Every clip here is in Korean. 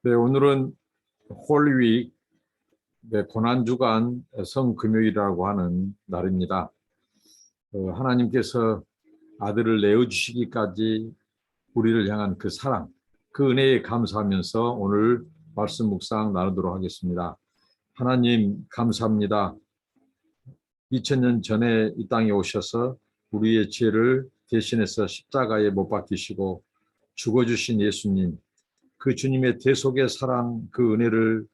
네, 오늘은 홀위익, 네, 고난주간 성금요일이라고 하는 날입니다. 하나님께서 아들을 내어주시기까지 우리를 향한 그 사랑, 그 은혜에 감사하면서 오늘 말씀 묵상 나누도록 하겠습니다. 하나님 감사합니다. 2000년 전에 이 땅에 오셔서 우리의 죄를 대신해서 십자가에 못 박히시고 죽어주신 예수님, 그 주님의 대속의 사랑, 그 은혜를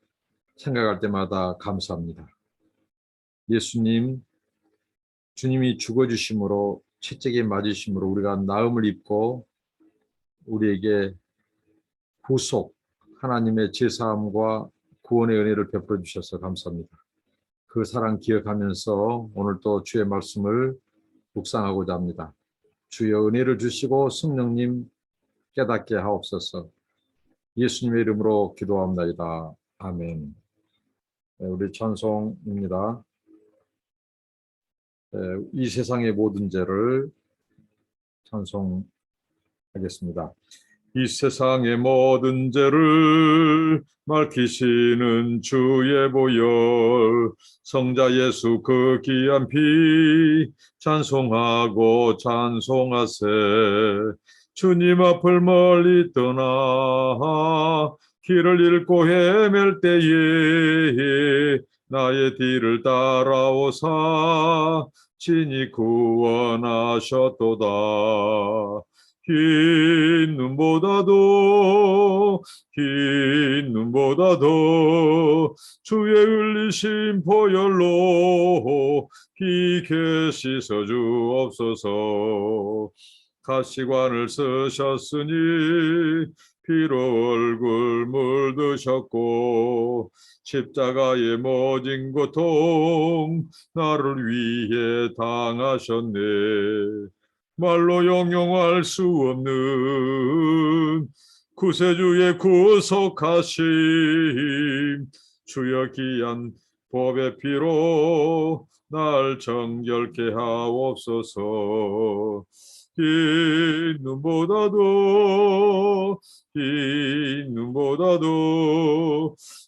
생각할 때마다 감사합니다. 예수님, 주님이 죽어주심으로 채찍에 맞으심으로 우리가 나음을 입고 우리에게 구속, 하나님의 제사함과 구원의 은혜를 베풀어 주셔서 감사합니다. 그 사랑 기억하면서 오늘 또 주의 말씀을 묵상하고자 합니다. 주여 은혜를 주시고 성령님 깨닫게 하옵소서. 예수님의 이름으로 기도합니다. 아멘. 네, 우리 찬송입니다. 이 세상의 모든 죄를 찬송하겠습니다. 이 세상의 모든 죄를 밝히시는 주의 보혈, 성자 예수 그 귀한 피 찬송하고 찬송하세. 주님 앞을 멀리 떠나 길을 잃고 헤맬 때에 나의 뒤를 따라오사 친히 구원하셨도다. 흰 눈보다도 주의 흘리신 보혈로 피케 씻어 주옵소서. 가시관을 쓰셨으니 피로 얼굴 물드셨고 십자가의 모진 고통 나를 위해 당하셨네. 말로 용용할 수 없는 구세주의 구속하심, 주여 귀한 법의 피로 날 정결케 하옵소서. 흰 눈보다도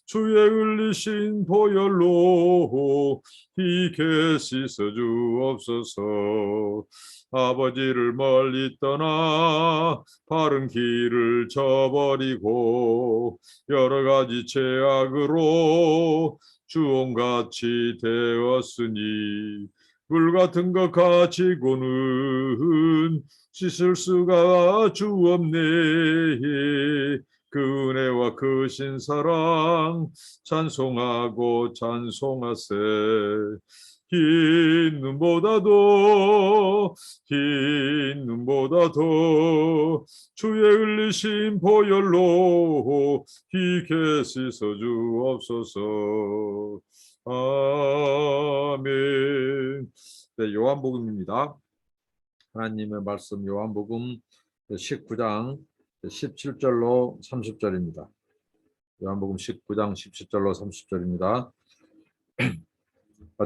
주의 흘리신 보혈로 피케 씻어 주옵소서. 아버지를 멀리 떠나 바른 길을 저버리고 여러 가지 죄악으로 주홍같이 되었으니 물 같은 것 가지고는 씻을 수가 주없네. 그 은혜와 그 신사랑 찬송하고 찬송하세. 흰 눈보다도 주의 흘리신 보혈로 피케 씻어 주옵소서. 아멘. 네, 요한복음입니다. 하나님의 말씀 요한복음 19장 17절로 30절입니다. 요한복음 19장 17절로 30절입니다.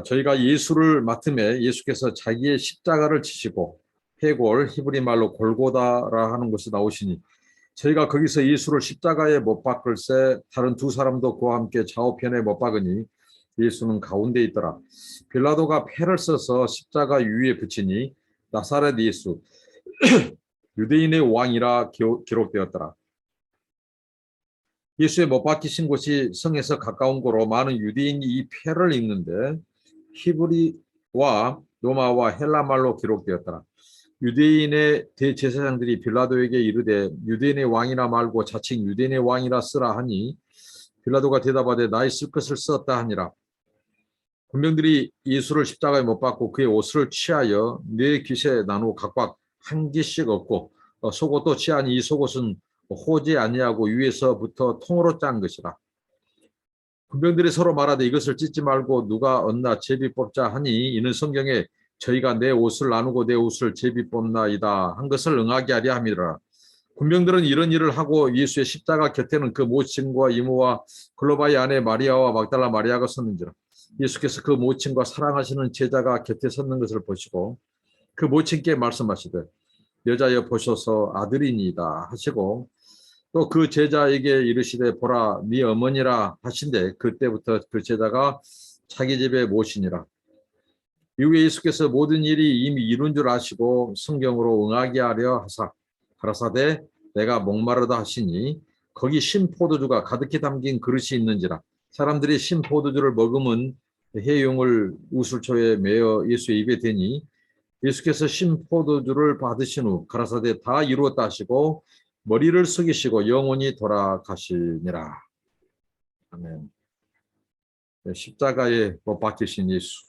저희가 예수를 맡음에 예수께서 자기의 십자가를 지시고 해골, 히브리 말로 골고다라 하는 곳에 나오시니 저희가 거기서 예수를 십자가에 못 박을새 다른 두 사람도 그와 함께 좌우편에 못 박으니 예수는 가운데 있더라. 빌라도가 패를 써서 십자가 위에 붙이니 나사렛 예수 유대인의 왕이라 기록되었더라. 예수의 못 박히신 곳이 성에서 가까운 곳으로 많은 유대인이 이 패를 읽는데 히브리와 로마와 헬라 말로 기록되었더라. 유대인의 대제사장들이 빌라도에게 이르되 유대인의 왕이라 말고 자칭 유대인의 왕이라 쓰라 하니 빌라도가 대답하되 나의 쓸 것을 썼다 하니라. 군병들이 예수를 십자가에 못 박고 그의 옷을 취하여 네 깃에 나누어 각각 한 깃씩 얻고 속옷도 취하니 이 속옷은 호지 아니하고 위에서부터 통으로 짠 것이라. 군병들이 서로 말하되 이것을 찢지 말고 누가 얻나 제비 뽑자 하니 이는 성경에 저희가 내 옷을 나누고 내 옷을 제비 뽑나이다 한 것을 응하게 하려 함이라. 군병들은 이런 일을 하고 예수의 십자가 곁에는 그 모친과 이모와 글로바의 아내 마리아와 막달라 마리아가 섰는지라. 예수께서 그 모친과 사랑하시는 제자가 곁에 섰는 것을 보시고 그 모친께 말씀하시되 여자여 보소서 아들이니이다 하시고 또 그 제자에게 이르시되 보라 네 어머니라 하신대 그때부터 그 제자가 자기 집에 모시니라. 이후에 예수께서 모든 일이 이미 이룬 줄 아시고 성경으로 응하게 하려 하사 가라사대 내가 목마르다 하시니 거기 신포도주가 가득히 담긴 그릇이 있는지라. 사람들이 신포도주를 머금은 해용을 우슬초에 매어 예수의 입에 대니 예수께서 신포도주를 받으신 후 가라사대 다 이루었다 하시고 머리를 숙이시고 영원히 돌아가시니라. 아멘. 십자가에 못 박히신 예수,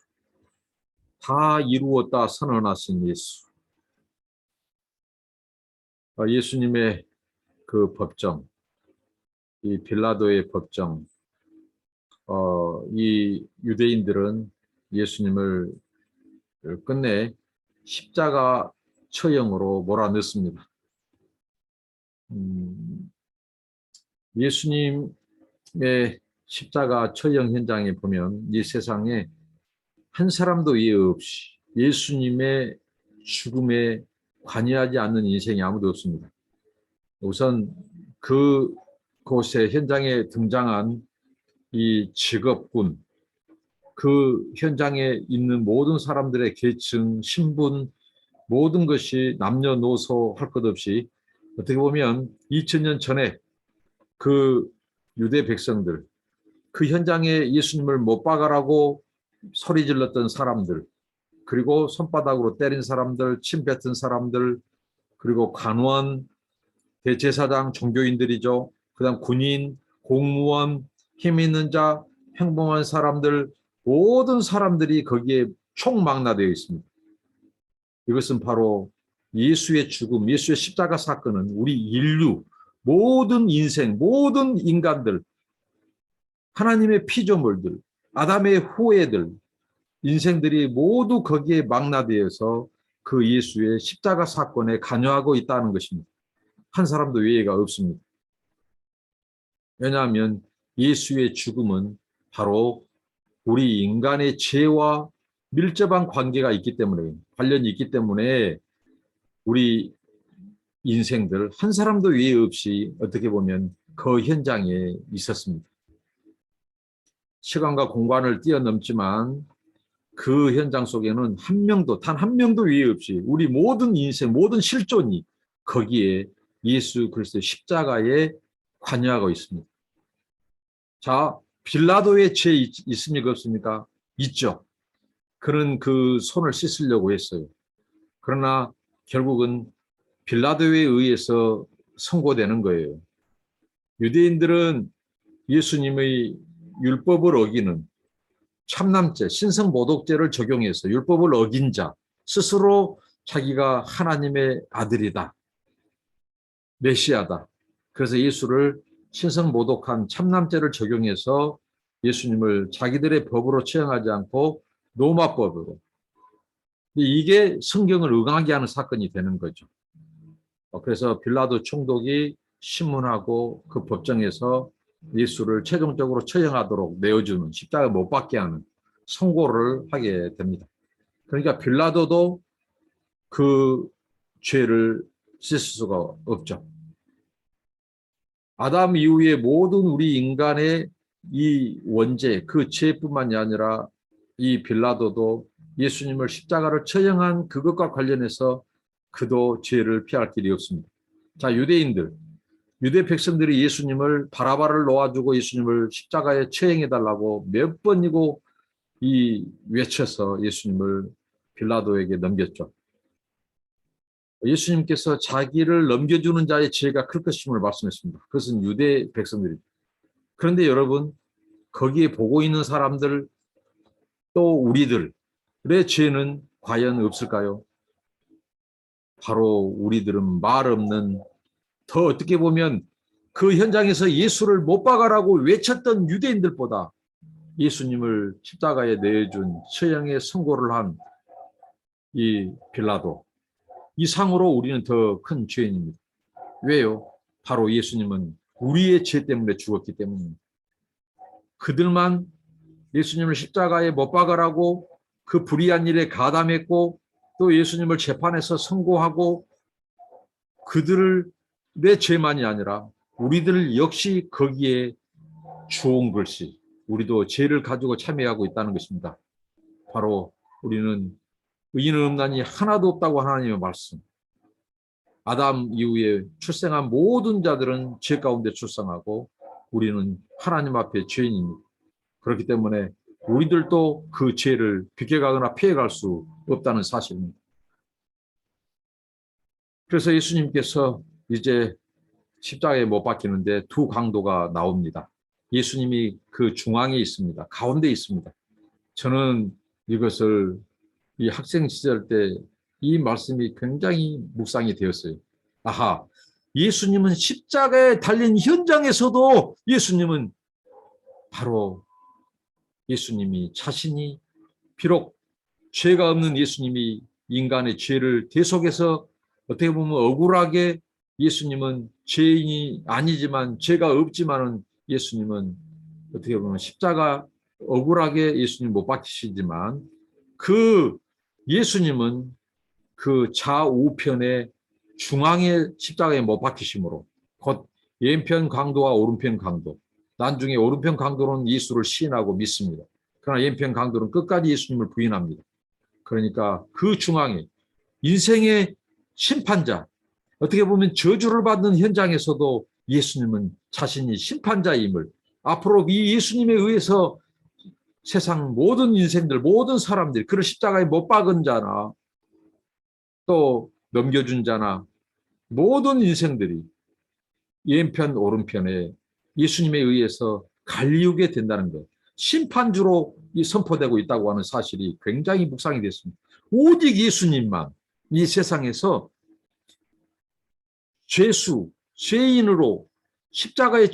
다 이루었다 선언하신 예수. 예수님의 그 법정, 이 빌라도의 법정, 이 유대인들은 예수님을 끝내 십자가 처형으로 몰아넣습니다. 예수님의 십자가 처형 현장에 보면 이 세상에 한 사람도 예외 없이 예수님의 죽음에 관여하지 않는 인생이 아무도 없습니다. 우선 그곳에 현장에 등장한 이 직업군, 그 현장에 있는 모든 사람들의 계층, 신분, 모든 것이 남녀노소 할 것 없이 어떻게 보면 2000년 전에 그 유대 백성들, 그 현장에 예수님을 못 박아라고 소리 질렀던 사람들, 그리고 손바닥으로 때린 사람들, 침 뱉은 사람들, 그리고 간원, 대제사장, 종교인들이죠. 그다음 군인, 공무원, 힘 있는 자, 평범한 사람들, 모든 사람들이 거기에 총망라되어 있습니다. 이것은 바로 예수의 죽음, 예수의 십자가 사건은 우리 인류, 모든 인생, 모든 인간들, 하나님의 피조물들, 아담의 후예들, 인생들이 모두 거기에 망라되어서 그 예수의 십자가 사건에 관여하고 있다는 것입니다. 한 사람도 예외가 없습니다. 왜냐하면 예수의 죽음은 바로 우리 인간의 죄와 밀접한 관계가 있기 때문에, 관련이 있기 때문에 우리 인생들 한 사람도 예외 없이 어떻게 보면 그 현장에 있었습니다. 시간과 공간을 뛰어넘지만 그 현장 속에는 단 한 명도 예외 없이 우리 모든 인생, 모든 실존이 거기에 예수 그리스도의 십자가에 관여하고 있습니다. 자, 빌라도의 죄 있습니까? 없습니까? 있죠. 그는 그 손을 씻으려고 했어요. 그러나 결국은 빌라도에 의해서 선고되는 거예요. 유대인들은 예수님의 율법을 어기는 참남죄, 신성모독죄를 적용해서 율법을 어긴 자, 스스로 자기가 하나님의 아들이다, 메시아다. 그래서 예수를 신성모독한 참남죄를 적용해서 예수님을 자기들의 법으로 처형하지 않고 로마법으로. 이게 성경을 응하게 하는 사건이 되는 거죠. 그래서 빌라도 총독이 신문하고 그 법정에서 예수를 최종적으로 처형하도록 내어주는, 십자가에 못 박게 하는 선고를 하게 됩니다. 그러니까 빌라도도 그 죄를 씻을 수가 없죠. 아담 이후에 모든 우리 인간의 이 원죄, 그 죄뿐만이 아니라 이 빌라도도 예수님을 십자가를 처형한 그것과 관련해서 그도 죄를 피할 길이 없습니다. 자, 유대 백성들이 예수님을 바라바를 놓아주고 예수님을 십자가에 처형해달라고 몇 번이고 외쳐서 예수님을 빌라도에게 넘겼죠. 예수님께서 자기를 넘겨주는 자의 죄가 클 것임을 말씀했습니다. 그것은 유대 백성들입니다. 그런데 여러분, 거기에 보고 있는 사람들, 또 우리들의 죄는 과연 없을까요? 바로 우리들은 말 없는, 더 어떻게 보면 그 현장에서 예수를 못 박아라고 외쳤던 유대인들보다 예수님을 십자가에 내준 처형의 선고를 한 이 빌라도, 이상으로 우리는 더 큰 죄인입니다. 왜요? 바로 예수님은 우리의 죄 때문에 죽었기 때문입니다. 그들만 예수님을 십자가에 못 박으라고 그 불의한 일에 가담했고 또 예수님을 재판에서 선고하고 그들의 죄만이 아니라 우리들 역시 거기에 주온 것이 우리도 죄를 가지고 참여하고 있다는 것입니다. 바로 우리는 의인은 없나니 하나도 없다고 하나님의 말씀. 아담 이후에 출생한 모든 자들은 죄 가운데 출생하고 우리는 하나님 앞에 죄인입니다. 그렇기 때문에 우리들도 그 죄를 비껴가거나 피해갈 수 없다는 사실입니다. 그래서 예수님께서 이제 십자가에 못 박히는데 두 강도가 나옵니다. 예수님이 그 중앙에 있습니다. 가운데 있습니다. 저는 이것을 이 학생 시절 때 이 말씀이 굉장히 묵상이 되었어요. 아하, 예수님은 십자가에 달린 현장에서도 예수님은 바로 예수님이 자신이 비록 죄가 없는 예수님이 인간의 죄를 대속해서 어떻게 보면 억울하게 예수님은 죄인이 아니지만 죄가 없지만은 예수님은 어떻게 보면 십자가 억울하게 예수님 못 박히시지만 그 예수님은 그 좌우편의 중앙에 십자가에 못 박히심으로 곧 왼편 강도와 오른편 강도 나중에 오른편 강도는 예수를 시인하고 믿습니다. 그러나 왼편 강도는 끝까지 예수님을 부인합니다. 그러니까 그 중앙에 인생의 심판자 어떻게 보면 저주를 받는 현장에서도 예수님은 자신이 심판자임을 앞으로 이 예수님에 의해서 세상 모든 인생들 모든 사람들이 그를 십자가에 못 박은 자나 또 넘겨준 자나 모든 인생들이 왼편 오른편에 예수님에 의해서 갈리우게 된다는 것 심판주로 선포되고 있다고 하는 사실이 굉장히 묵상이 됐습니다. 오직 예수님만 이 세상에서 죄수, 죄인으로 십자가에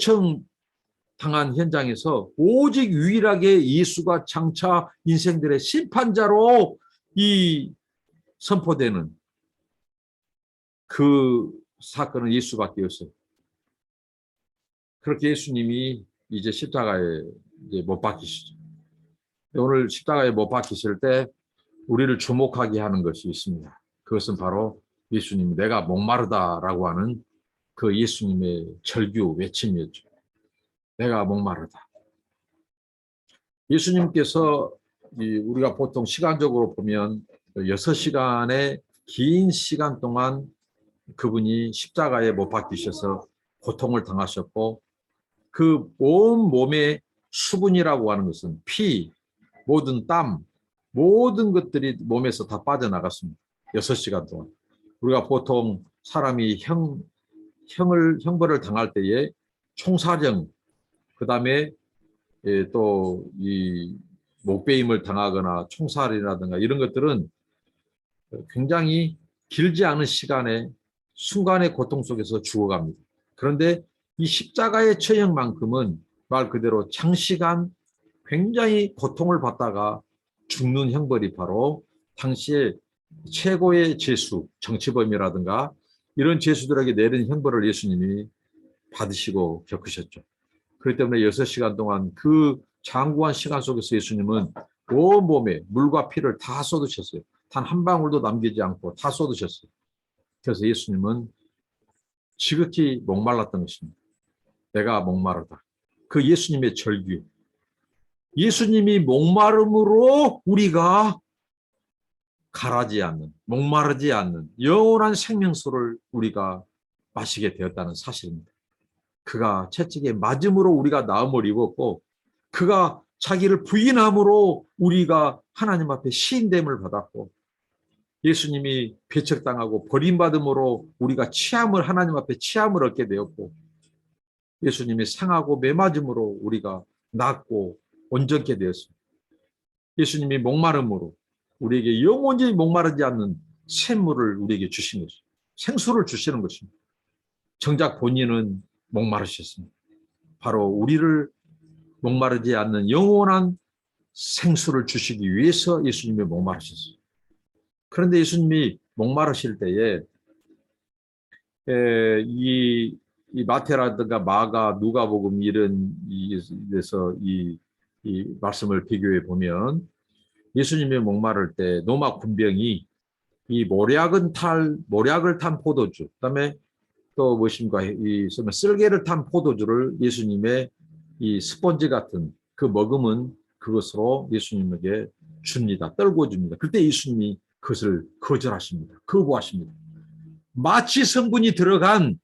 당한 현장에서 오직 유일하게 예수가 장차 인생들의 심판자로 이 선포되는 그 사건은 예수밖에 없어요. 그렇게 예수님이 이제 십자가에 이제 못 박히시죠. 오늘 십자가에 못 박히실 때 우리를 주목하게 하는 것이 있습니다. 그것은 바로 예수님이 내가 목마르다라고 하는 그 예수님의 절규 외침이었죠. 내가 목마르다. 예수님께서 우리가 보통 시간적으로 보면 6시간의 긴 시간 동안 그분이 십자가에 못 박히셔서 고통을 당하셨고 그 온 몸의 수분이라고 하는 것은 피, 모든 땀, 모든 것들이 몸에서 다 빠져나갔습니다. 6시간 동안. 우리가 보통 사람이 형벌을 당할 때에 총사령, 그 다음에 또 이 목베임을 당하거나 총살이라든가 이런 것들은 굉장히 길지 않은 시간에 순간의 고통 속에서 죽어갑니다. 그런데 이 십자가의 처형만큼은 말 그대로 장시간 굉장히 고통을 받다가 죽는 형벌이 바로 당시에 최고의 죄수, 정치범이라든가 이런 죄수들에게 내린 형벌을 예수님이 받으시고 겪으셨죠. 그렇기 때문에 6시간 동안 그 장구한 시간 속에서 예수님은 온몸에 물과 피를 다 쏟으셨어요. 단 한 방울도 남기지 않고 다 쏟으셨어요. 그래서 예수님은 지극히 목말랐던 것입니다. 내가 목마르다. 그 예수님의 절규. 예수님이 목마름으로 우리가 가라지 않는, 목마르지 않는 영원한 생명수를 우리가 마시게 되었다는 사실입니다. 그가 채찍에 맞음으로 우리가 나음을 입었고 그가 자기를 부인함으로 우리가 하나님 앞에 시인됨을 받았고 예수님이 배척당하고 버림받음으로 우리가 하나님 앞에 치함을 얻게 되었고 예수님이 상하고 매맞음으로 우리가 낫고 온전케 되었습니다. 예수님이 목마름으로 우리에게 영원히 목마르지 않는 샘물을 우리에게 주신 것입니다. 생수를 주시는 것입니다. 정작 본인은 목마르셨습니다. 바로 우리를 목마르지 않는 영원한 생수를 주시기 위해서 예수님이 목마르셨어요. 그런데 예수님이 목마르실 때에 이 마태라든가 마가, 누가복음 이런 데서 이 말씀을 비교해 보면 예수님이 목마를 때 노마 군병이 이 모략을 탄 포도주, 그다음에 또 무엇인가 이 쓸개를 탄 포도주를 예수님의 이 스펀지 같은 그 머금은 그것으로 예수님에게 줍니다. 떨궈 줍니다. 그때 예수님이 그것을 거절하십니다. 거부하십니다. 마치 성분이 들어간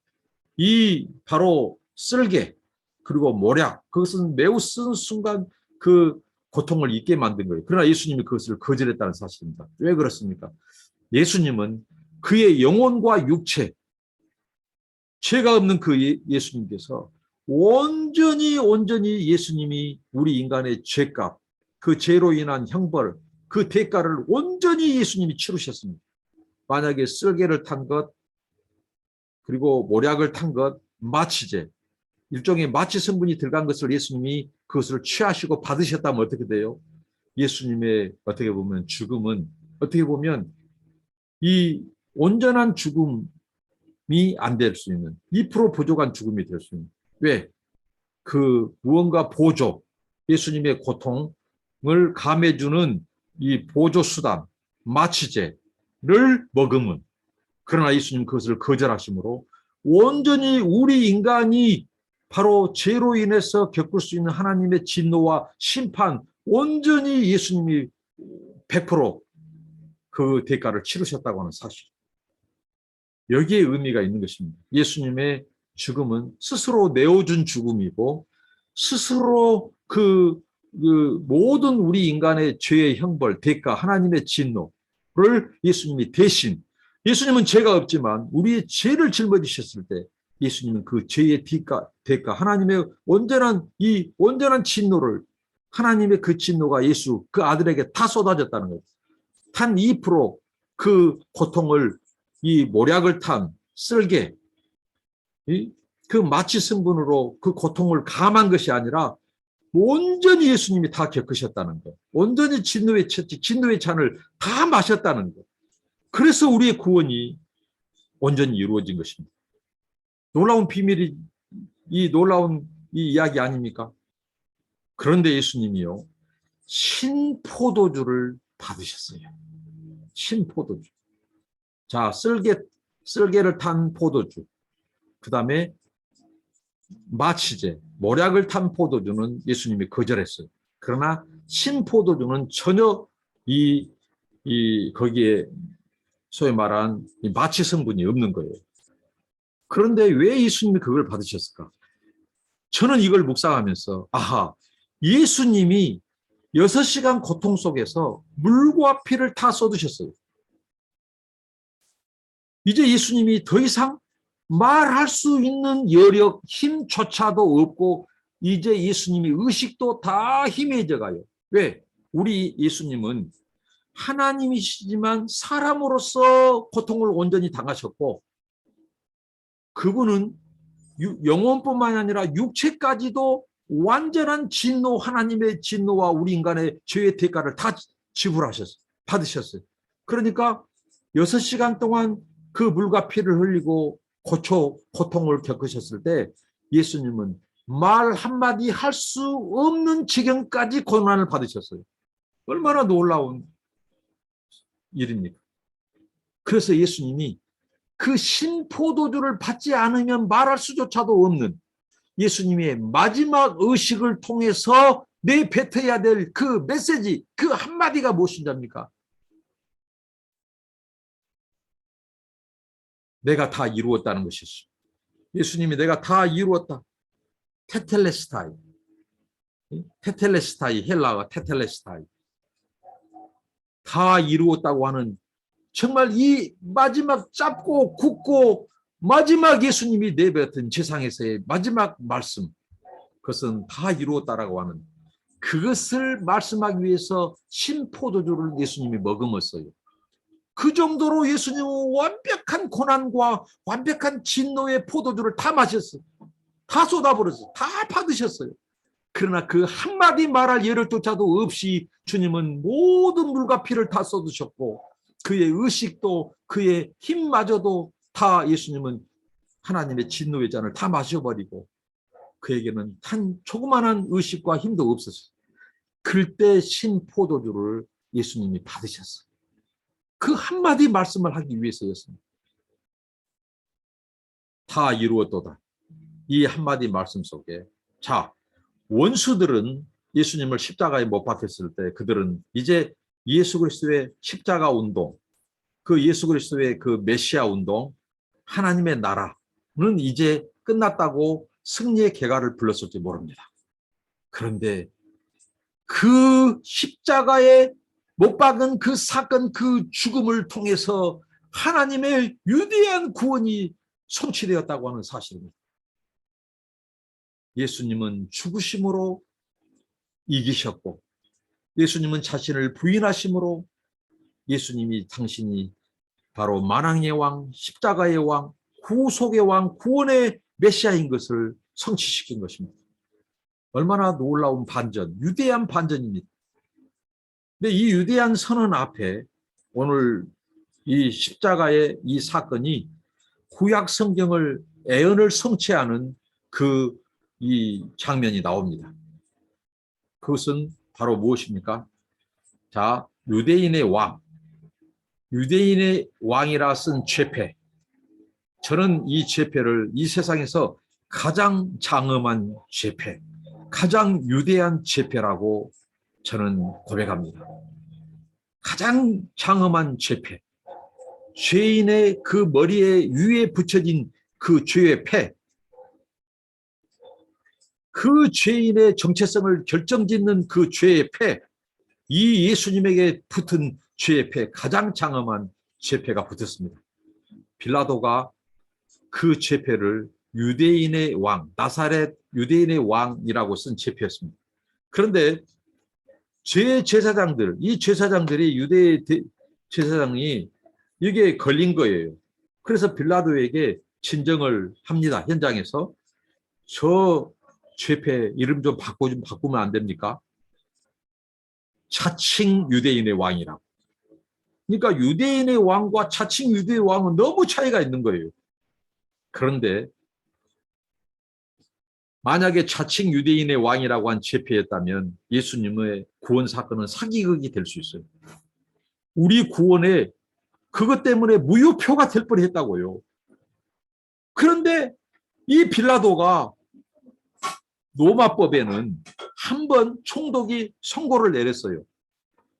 이 바로 쓸개 그리고 모략 그것은 매우 쓴 순간 그 고통을 잊게 만든 거예요. 그러나 예수님이 그것을 거절했다는 사실입니다. 왜 그렇습니까? 예수님은 그의 영혼과 육체 죄가 없는 그 예수님께서 온전히 예수님이 우리 인간의 죄값 그 죄로 인한 형벌 그 대가를 온전히 예수님이 치르셨습니다. 만약에 쓸개를 탄 것 그리고 모략을 탄 것 마취제 일종의 마취 성분이 들어간 것을 예수님이 그것을 취하시고 받으셨다면 어떻게 돼요? 예수님의 어떻게 보면 죽음은 어떻게 보면 이 온전한 죽음이 안 될 수 있는 2% 부족한 죽음이 될 수 있는 왜? 그 무언가 보조 예수님의 고통을 감해주는 이 보조 수단 마취제를 먹으면 그러나 예수님 그것을 거절하심으로 온전히 우리 인간이 바로 죄로 인해서 겪을 수 있는 하나님의 진노와 심판 온전히 예수님이 100%그 대가를 치르셨다고 하는 사실. 여기에 의미가 있는 것입니다. 예수님의 죽음은 스스로 내어준 죽음이고 스스로 그 모든 우리 인간의 죄의 형벌, 대가, 하나님의 진노를 예수님이 대신 예수님은 죄가 없지만 우리의 죄를 짊어지셨을 때 예수님은 그 죄의 대가 하나님의 온전한 진노를 하나님의 그 진노가 예수 그 아들에게 다 쏟아졌다는 거예요. 단 2%그 고통을 이 모략을 탄 쓸개 그 마취 성분으로 그 고통을 감한 것이 아니라 온전히 예수님이 다 겪으셨다는 것. 온전히 진노의 잔을 다 마셨다는 것. 그래서 우리의 구원이 온전히 이루어진 것입니다. 놀라운 비밀이 이 놀라운 이 이야기 아닙니까? 그런데 예수님이요. 신포도주를 받으셨어요. 신포도주. 자, 쓸개를 탄 포도주. 그 다음에 마취제, 모략을 탄 포도주는 예수님이 거절했어요. 그러나 신포도주는 전혀 거기에 소위 말한 이 마취 성분이 없는 거예요. 그런데 왜 예수님이 그걸 받으셨을까? 저는 이걸 묵상하면서 아하, 예수님이 6시간 고통 속에서 물과 피를 다 쏟으셨어요. 이제 예수님이 더 이상 말할 수 있는 여력, 힘조차도 없고 이제 예수님이 의식도 다 희미해져 가요. 왜? 우리 예수님은 하나님이시지만 사람으로서 고통을 온전히 당하셨고 그분은 영혼뿐만 아니라 육체까지도 완전한 진노, 하나님의 진노와 우리 인간의 죄의 대가를 다 지불하셨어요. 받으셨어요. 그러니까 6시간 동안 그 물과 피를 흘리고 고통을 겪으셨을 때 예수님은 말 한마디 할 수 없는 지경까지 고난을 받으셨어요. 얼마나 놀라운 일입니까? 그래서 예수님이 그 신포도주를 받지 않으면 말할 수조차도 없는 예수님의 마지막 의식을 통해서 내뱉어야 될 그 메시지, 그 한마디가 무엇인지입니까? 내가 다 이루었다는 것이었어요. 예수님이 내가 다 이루었다. 테텔레스타이. 테텔레스타이, 헬라어 테텔레스타이. 다 이루었다고 하는 정말 이 마지막 짧고 굵고 마지막 예수님이 내뱉은 세상에서의 마지막 말씀 그것은 다 이루었다라고 하는 그것을 말씀하기 위해서 신포도주를 예수님이 머금었어요. 그 정도로 예수님은 완벽한 고난과 완벽한 진노의 포도주를 다 마셨어요. 다 쏟아버렸어요. 다 받으셨어요. 그러나 그 한마디 말할 여력조차도 없이 주님은 모든 물과 피를 다 쏟으셨고 그의 의식도 그의 힘마저도 다 예수님은 하나님의 진노의 잔을 다 마셔버리고 그에게는 한 조그마한 의식과 힘도 없었어요. 그때 신포도주를 예수님이 받으셨어요. 그 한마디 말씀을 하기 위해서였습니다. 다 이루었도다. 이 한마디 말씀 속에 자, 원수들은 예수님을 십자가에 못 박혔을 때 그들은 이제 예수 그리스도의 십자가 운동, 그 예수 그리스도의 그 메시아 운동, 하나님의 나라는 이제 끝났다고 승리의 개가를 불렀을지 모릅니다. 그런데 그 십자가에 못 박은 그 사건, 그 죽음을 통해서 하나님의 위대한 구원이 성취되었다고 하는 사실입니다. 예수님은 죽으심으로 이기셨고, 예수님은 자신을 부인하심으로 예수님이 당신이 바로 만왕의 왕, 십자가의 왕, 구속의 왕, 구원의 메시아인 것을 성취시킨 것입니다. 얼마나 놀라운 반전, 위대한 반전입니다. 근데 이 위대한 선언 앞에 오늘 이 십자가의 이 사건이 구약 성경을 애언을 성취하는 그 이 장면이 나옵니다. 그것은 바로 무엇입니까? 자, 유대인의 왕, 유대인의 왕이라 쓴 죄패. 저는 이 죄패를 이 세상에서 가장 장엄한 죄패, 가장 위대한 죄패라고 저는 고백합니다. 가장 장엄한 죄패, 죄인의 그 머리에 위에 붙여진 그 죄의 패, 그 죄인의 정체성을 결정짓는 그 죄의 패, 이 예수님에게 붙은 죄의 패, 가장 장엄한 죄패가 붙었습니다. 빌라도가 그 죄패를 유대인의 왕, 나사렛 유대인의 왕이라고 쓴 죄패였습니다. 그런데 제사장들, 이 제사장들이 유대 제사장이 이게 걸린 거예요. 그래서 빌라도에게 진정을 합니다. 현장에서 저 죄패 이름 좀 바꾸면 안 됩니까? 자칭 유대인의 왕이라고. 그러니까 유대인의 왕과 자칭 유대의 왕은 너무 차이가 있는 거예요. 그런데 만약에 자칭 유대인의 왕이라고 한 죄패였다면 예수님의 구원 사건은 사기극이 될 수 있어요. 우리 구원에 그것 때문에 무효표가 될 뻔했다고요. 그런데 이 빌라도가 로마법에는 한 번 총독이 선고를 내렸어요.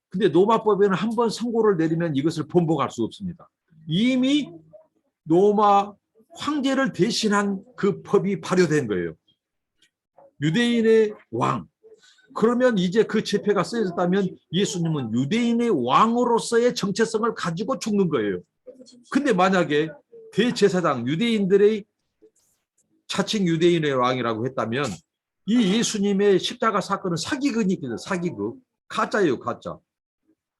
근데 로마법에는 한 번 선고를 내리면 이것을 번복할 수 없습니다. 이미 로마 황제를 대신한 그 법이 발효된 거예요. 유대인의 왕. 그러면 이제 그 죄패가 쓰여졌다면 예수님은 유대인의 왕으로서의 정체성을 가지고 죽는 거예요. 근데 만약에 대제사장 유대인들의 자칭 유대인의 왕이라고 했다면 이 예수님의 십자가 사건은 사기극이거든요. 사기극. 가짜예요. 가짜.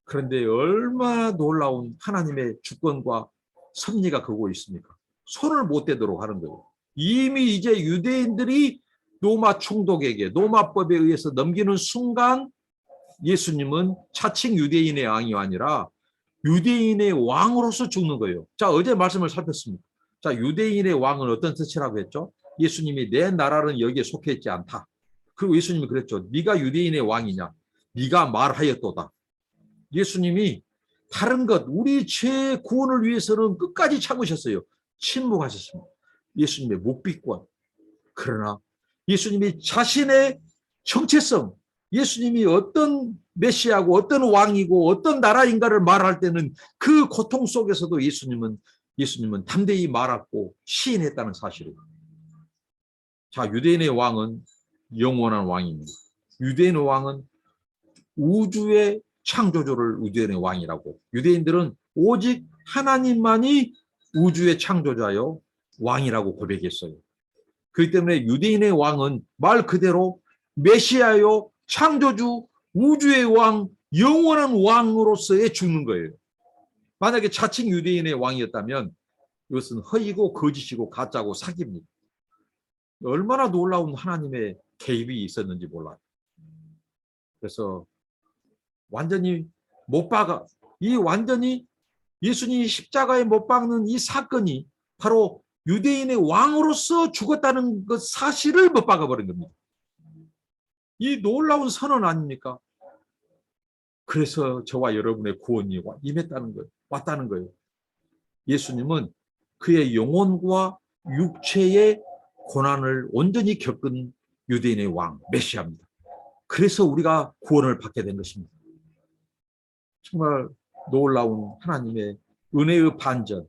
그런데 얼마나 놀라운 하나님의 주권과 섭리가 그거 있습니까? 손을 못 대도록 하는 거예요. 이미 이제 유대인들이 로마 총독에게 로마법에 의해서 넘기는 순간 예수님은 자칭 유대인의 왕이 아니라 유대인의 왕으로서 죽는 거예요. 자, 어제 말씀을 살폈습니다. 자, 유대인의 왕은 어떤 뜻이라고 했죠? 예수님이 내 나라는 여기에 속해 있지 않다. 그리고 예수님이 그랬죠. 네가 유대인의 왕이냐? 네가 말하였도다. 예수님이 다른 것, 우리 죄 구원을 위해서는 끝까지 참으셨어요. 침묵하셨습니다. 예수님의 묵비권. 그러나 예수님이 자신의 정체성, 예수님이 어떤 메시아고 어떤 왕이고 어떤 나라인가를 말할 때는 그 고통 속에서도 예수님은 담대히 말하고 시인했다는 사실이에요. 자, 유대인의 왕은 영원한 왕입니다. 유대인의 왕은 우주의 창조주를 유대인의 왕이라고. 유대인들은 오직 하나님만이 우주의 창조자요 왕이라고 고백했어요. 그렇기 때문에 유대인의 왕은 말 그대로 메시아요 창조주 우주의 왕 영원한 왕으로서의 죽는 거예요. 만약에 자칭 유대인의 왕이었다면 이것은 허위고 거짓이고 가짜고 사기입니다. 얼마나 놀라운 하나님의 개입이 있었는지 몰라요. 그래서 완전히 못 박아, 이 완전히 예수님이 십자가에 못 박는 이 사건이 바로 유대인의 왕으로서 죽었다는 그 사실을 못 박아버린 겁니다. 이 놀라운 선언 아닙니까? 그래서 저와 여러분의 구원이 임했다는 거예요. 왔다는 거예요. 예수님은 그의 영혼과 육체의 고난을 온전히 겪은 유대인의 왕 메시아입니다. 그래서 우리가 구원을 받게 된 것입니다. 정말 놀라운 하나님의 은혜의 반전,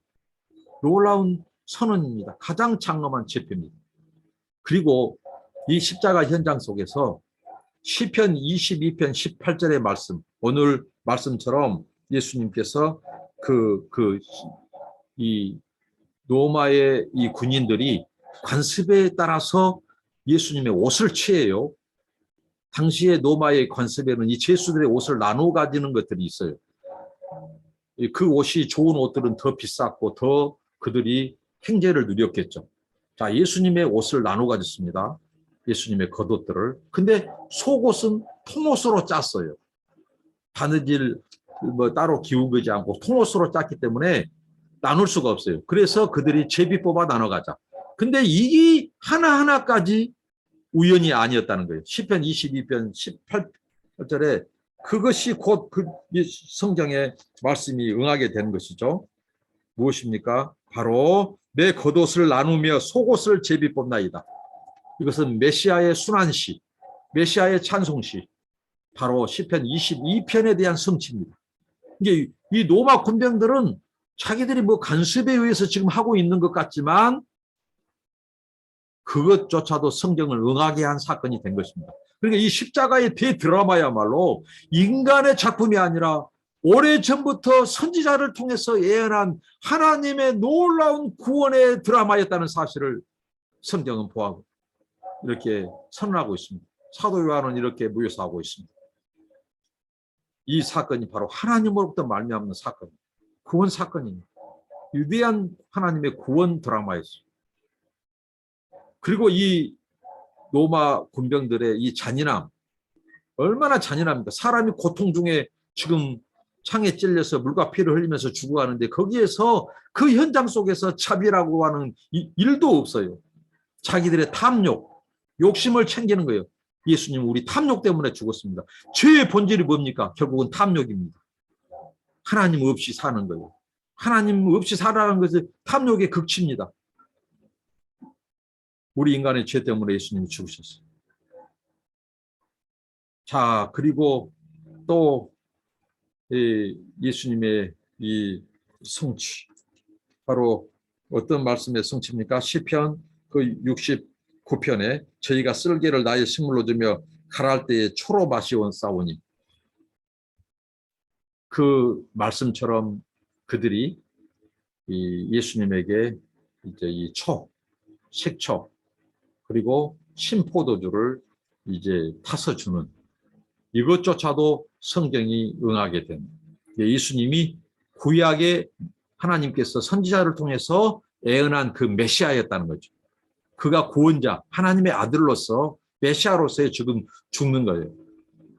놀라운 선언입니다. 가장 장엄한 제표입니다. 그리고 이 십자가 현장 속에서 시편 22편 18절의 말씀, 오늘 말씀처럼 예수님께서 이 로마의 이 군인들이 관습에 따라서 예수님의 옷을 취해요. 당시에 로마의 관습에는 이 죄수들의 옷을 나눠 가지는 것들이 있어요. 그 옷이 좋은 옷들은 더 비쌌고 더 그들이 행제를 누렸겠죠. 자, 예수님의 옷을 나눠 가졌습니다. 예수님의 겉옷들을. 근데 속옷은 통옷으로 짰어요. 바느질 따로 기우지 않고 통옷으로 짰기 때문에 나눌 수가 없어요. 그래서 그들이 제비 뽑아 나눠 가자. 근데 이게 하나하나까지 우연이 아니었다는 거예요. 시편 22편 18절에 그것이 곧 그 성경의 말씀이 응하게 되는 것이죠. 무엇입니까? 바로 내 겉옷을 나누며 속옷을 제비 뽑나이다. 이것은 메시아의 순환시, 메시아의 찬송시, 바로 시편 22편에 대한 성취입니다. 이게 이 로마 군병들은 자기들이 뭐 간섭에 의해서 지금 하고 있는 것 같지만 그것조차도 성경을 응하게 한 사건이 된 것입니다. 그러니까 이 십자가의 대드라마야말로 인간의 작품이 아니라 오래전부터 선지자를 통해서 예언한 하나님의 놀라운 구원의 드라마였다는 사실을 성경은 보하고 이렇게 선언하고 있습니다. 사도 요한은 이렇게 묘사하고 있습니다. 이 사건이 바로 하나님으로부터 말미암는 사건입니다. 구원 사건입니다. 위대한 하나님의 구원 드라마였어요. 그리고 이 로마 군병들의 이 잔인함, 얼마나 잔인합니까? 사람이 고통 중에 지금 창에 찔려서 물과 피를 흘리면서 죽어가는데 거기에서 그 현장 속에서 자비라고 하는 일도 없어요. 자기들의 탐욕, 욕심을 챙기는 거예요. 예수님 우리 탐욕 때문에 죽었습니다. 죄의 본질이 뭡니까? 결국은 탐욕입니다. 하나님 없이 사는 거예요. 하나님 없이 살아가는 것은 탐욕의 극치입니다. 우리 인간의 죄 때문에 예수님이 죽으셨어요. 자, 그리고 또 예수님의 이 성취, 바로 어떤 말씀의 성취입니까? 시편 그 69편에 저희가 쓸개를 나의 식물로 주며 가랄 때에 초로 마시온 싸우니, 그 말씀처럼 그들이 이 예수님에게 이제 이 식초 그리고 신포도주를 이제 타서 주는 이것조차도 성경이 응하게 된 예수님이 구약의 하나님께서 선지자를 통해서 예언한 그 메시아였다는 거죠. 그가 구원자, 하나님의 아들로서 메시아로서의 지금 죽는 거예요.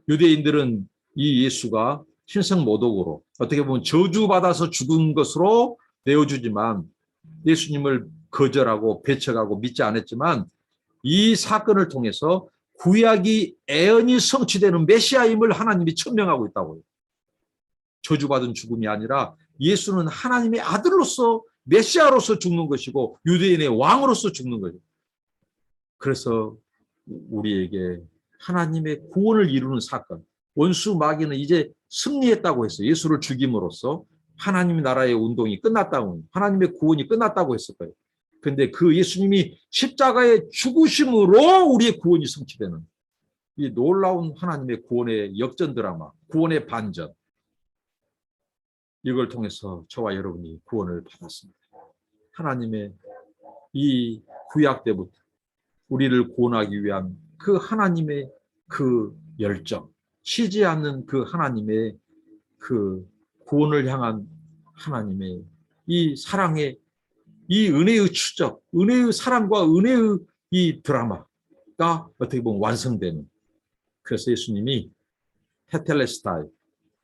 유대인들은 이 예수가 신성모독으로 어떻게 보면 저주받아서 죽은 것으로 내어주지만 예수님을 거절하고 배척하고 믿지 않았지만 이 사건을 통해서 구약이 예언이 성취되는 메시아임을 하나님이 천명하고 있다고요. 저주받은 죽음이 아니라 예수는 하나님의 아들로서 메시아로서 죽는 것이고 유대인의 왕으로서 죽는 거죠. 그래서 우리에게 하나님의 구원을 이루는 사건, 원수 마귀는 이제 승리했다고 했어요. 예수를 죽임으로써 하나님의 나라의 운동이 끝났다고, 하나님의 구원이 끝났다고 했을 거예요. 근데 그 예수님이 십자가의 죽으심으로 우리의 구원이 성취되는 이 놀라운 하나님의 구원의 역전 드라마, 구원의 반전, 이걸 통해서 저와 여러분이 구원을 받았습니다. 하나님의 이 구약 때부터 우리를 구원하기 위한 그 하나님의 그 열정, 쉬지 않는 그 하나님의 그 구원을 향한 하나님의 이 사랑의 이 은혜의 추적, 은혜의 사랑과 은혜의 이 드라마가 어떻게 보면 완성되는, 그래서 예수님이 테텔레스타이,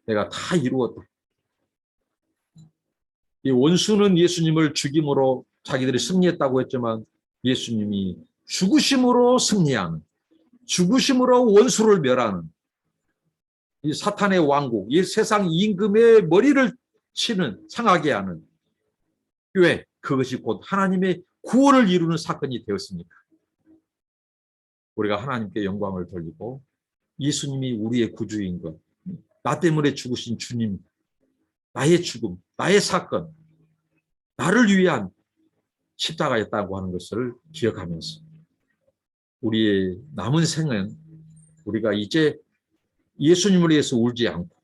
내가 다 이루었다. 이 원수는 예수님을 죽임으로 자기들이 승리했다고 했지만 예수님이 죽으심으로 승리하는, 죽으심으로 원수를 멸하는 이 사탄의 왕국, 이 세상 임금의 머리를 치는, 상하게 하는, 왜? 그것이 곧 하나님의 구원을 이루는 사건이 되었으니까 우리가 하나님께 영광을 돌리고 예수님이 우리의 구주인 것, 나 때문에 죽으신 주님, 나의 죽음, 나의 사건, 나를 위한 십자가였다고 하는 것을 기억하면서 우리의 남은 생은 우리가 이제 예수님을 위해서 울지 않고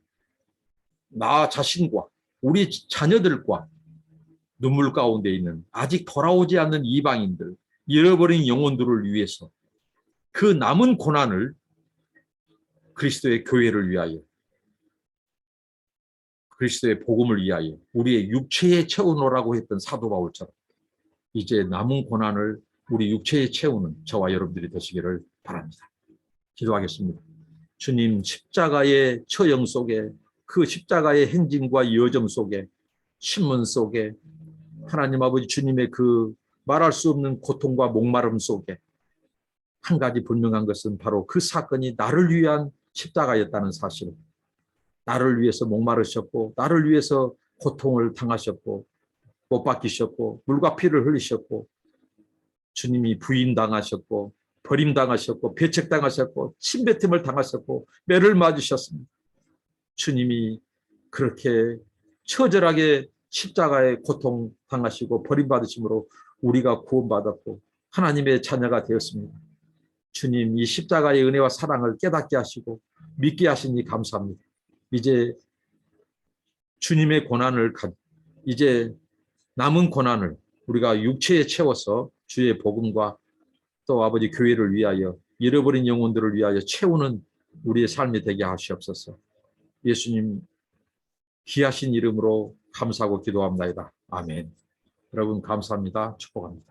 나 자신과 우리 자녀들과 눈물 가운데 있는 아직 돌아오지 않는 이방인들, 잃어버린 영혼들을 위해서 그 남은 고난을 그리스도의 교회를 위하여, 그리스도의 복음을 위하여 우리의 육체에 채우노라고 했던 사도 바울처럼 이제 남은 고난을 우리 육체에 채우는 저와 여러분들이 되시기를 바랍니다. 기도하겠습니다. 주님, 십자가의 처형 속에, 그 십자가의 행진과 여정 속에, 신문 속에, 하나님 아버지 주님의 그 말할 수 없는 고통과 목마름 속에 한 가지 분명한 것은 바로 그 사건이 나를 위한 십자가였다는 사실. 나를 위해서 목마르셨고, 나를 위해서 고통을 당하셨고, 못 박히셨고, 물과 피를 흘리셨고, 주님이 부인당하셨고, 버림당하셨고, 배척당하셨고, 침뱉음을 당하셨고, 매를 맞으셨습니다. 주님이 그렇게 처절하게 십자가에 고통 당하시고 버림받으심으로 우리가 구원받았고 하나님의 자녀가 되었습니다. 주님, 이 십자가의 은혜와 사랑을 깨닫게 하시고 믿게 하시니 감사합니다. 이제 주님의 고난을, 이제 남은 고난을 우리가 육체에 채워서 주의 복음과 또 아버지 교회를 위하여, 잃어버린 영혼들을 위하여 채우는 우리의 삶이 되게 하시옵소서. 예수님 귀하신 이름으로 감사하고 기도합니다. 아멘. 여러분 감사합니다. 축복합니다.